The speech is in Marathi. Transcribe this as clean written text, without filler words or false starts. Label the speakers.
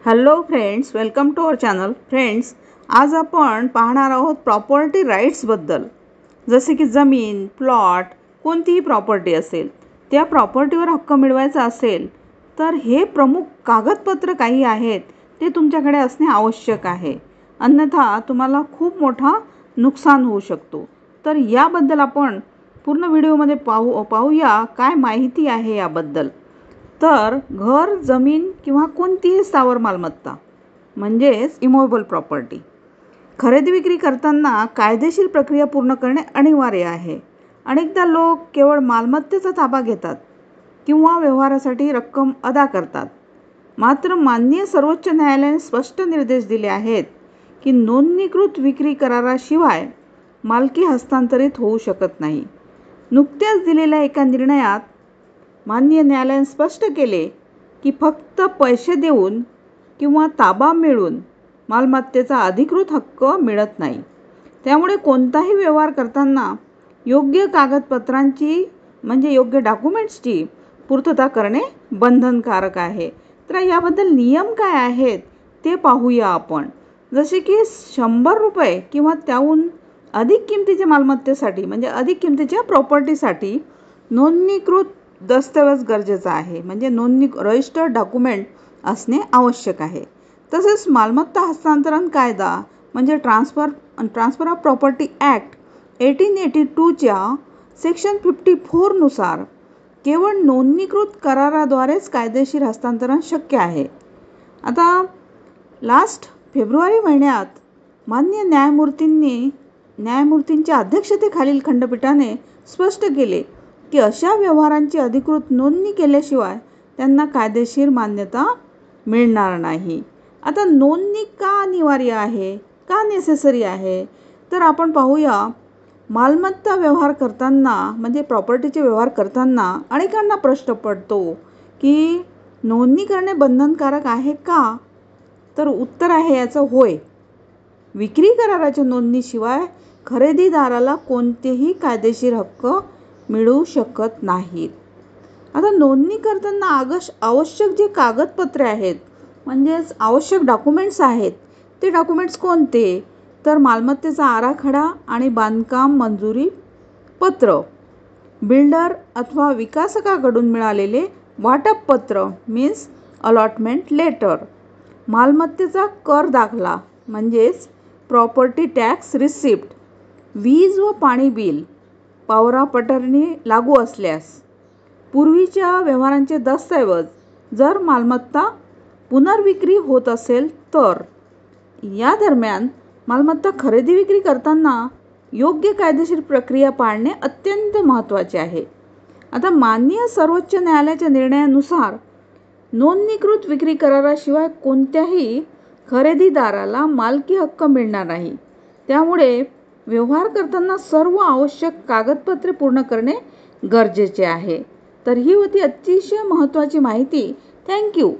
Speaker 1: Hello friends, welcome to our channel. Friends, आज आपण पाहणार आहोत प्रॉपर्टी राईट्सबद्दल. जसे की जमीन, प्लॉट, कोणतीही प्रॉपर्टी असेल, त्या प्रॉपर्टीवर हक्क मिळवायचा असेल तर हे प्रमुख कागदपत्र काही आहेत ते तुमच्याकडे असणे आवश्यक आहे. अन्यथा तुम्हाला खूप मोठा नुकसान होऊ शकतो. तर याबद्दल आपण पूर्ण व्हिडिओमध्ये पाहूया काय माहिती आहे याबद्दल. तर घर, जमीन किंवा कोणतीही स्थावर मालमत्ता म्हणजेच इमूव्हेबल प्रॉपर्टी खरेदी विक्री करताना कायदेशीर प्रक्रिया पूर्ण करणे अनिवार्य आहे. अनेकदा लोक केवळ मालमत्तेचा ताबा घेतात किंवा व्यवहारासाठी रक्कम अदा करतात. मात्र माननीय सर्वोच्च न्यायालयाने स्पष्ट निर्देश दिले आहेत की नोंदणीकृत विक्री कराराशिवाय मालकी हस्तांतरित होऊ शकत नाही. नुकत्याच दिलेल्या एका निर्णयात माननीय न्यायालयाने स्पष्ट केले की फक्त पैसे देऊन किंवा ताबा मिळून मालमत्तेचा अधिकृत हक्क मिळत नाही. त्यामुळे कोणताही व्यवहार करताना योग्य कागदपत्रांची म्हणजे योग्य डॉक्युमेंट्सची पूर्तता करणे बंधनकारक आहे. तर याबद्दल नियम काय आहेत ते पाहूया आपण. जसे की 100 रुपये किंवा त्याहून अधिक किमतीच्या मालमत्तेसाठी म्हणजे अधिक किमतीच्या प्रॉपर्टीसाठी नोंदणीकृत दस्तऐवज गरजेचा आहे. म्हणजे रजिस्टर्ड डॉक्युमेंट असणे आवश्यक आहे. तसेच मालमत्ता हस्तांतरण कायदा म्हणजे ट्रान्सफर ऑफ प्रॉपर्टी ॲक्ट 1882च्या सेक्शन 54 नुसार केवळ नोंदणीकृत कराराद्वारेच कायदेशीर हस्तांतरण शक्य आहे. आता लास्ट फेब्रुवारी महिन्यात माननीय न्यायमूर्तींच्या अध्यक्षतेखालील खंडपीठाने स्पष्ट केले की अशा व्यवहारांची अधिकृत नोंदणी केल्याशिवाय त्यांना कायदेशीर मान्यता मिळणार नाही. आता नोंदणी का अनिवार्य आहे, का नेसेसरी आहे, तर आपण पाहूया. मालमत्ता व्यवहार करताना म्हणजे प्रॉपर्टीचे व्यवहार करताना अनेकांना प्रश्न पडतो की नोंदणी करणे बंधनकारक आहे का? तर उत्तर आहे याचं होय. विक्री कराराच्या नोंदणीशिवाय खरेदीदाराला कोणतेही कायदेशीर हक्क मिळू शकत नाहीत. आता नोंदणी करताना आवश्यक जे कागदपत्रे आहेत म्हणजेच आवश्यक डॉक्युमेंट्स आहेत ते डॉक्युमेंट्स कोणते? तर मालमत्तेचा आराखडा आणि बांधकाम मंजुरी पत्र, बिल्डर अथवा विकासकाकडून मिळालेले वाटपपत्र मीन्स अलॉटमेंट लेटर, मालमत्तेचा कर दाखला म्हणजेच प्रॉपर्टी टॅक्स रिसिप्ट, वीज व पाणी बिल, पॉवर ऑफ अटर्नी लागू असल्यास, पूर्वीच्या व्यवहारांचे दस्तऐवज जर मालमत्ता पुनर्विक्री होत असेल तर. या दरम्यान मालमत्ता खरेदी विक्री करताना योग्य कायदेशीर प्रक्रिया पाळणे अत्यंत महत्त्वाचे आहे. आता माननीय सर्वोच्च न्यायालयाच्या निर्णयानुसार नोंदणीकृत विक्री कराराशिवाय कोणत्याही खरेदीदाराला मालकी हक्क मिळणार नाही. त्यामुळे व्यवहार करताना सर्व आवश्यक कागदपत्रे पूर्ण करणे गरजेचे आहे. तर ही होती अतिशय महत्त्वाची माहिती. थँक्यू.